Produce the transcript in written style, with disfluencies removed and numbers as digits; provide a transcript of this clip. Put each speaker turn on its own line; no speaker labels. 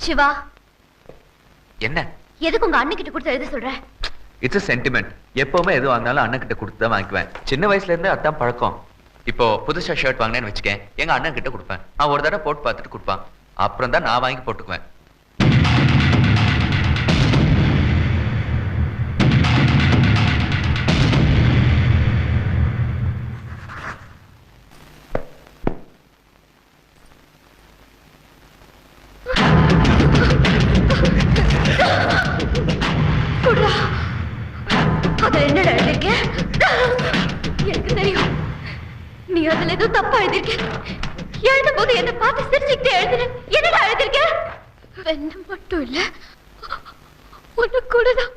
சிவா,
என்ன
எதுக்கு உங்க அண்ணன் கிட்ட கொடுத்து எழுத சொல்ற?
It's sentiment. எப்பவுமே எது வாங்கினாலும் அண்ணன் கிட்ட கொடுத்து தான் வாங்கிக்குவேன். சின்ன வயசுல இருந்து அதான் பழக்கம். இப்போ புதுசா ஷர்ட் வாங்கினேன்னு வச்சுக்கேன், எங்க அண்ணன் கிட்ட கொடுப்பேன். அவன் ஒரு தடவை போட்டு பார்த்துட்டு கொடுப்பான். அப்புறம் தான் நான் வாங்கி போட்டுக்குவேன்.
என்னடா எழுதிருக்க? எனக்கு தெரியும் நீ அதுல ஏதோ தப்பா எழுதிருக்க. எழுதும் போது என்ன பார்த்து சிரிச்சுக்கிட்டே எழுதுன. என்னடா எழுதிருக்க? வெண்ணம் மட்டும் இல்ல, உனக்கு கூட தான்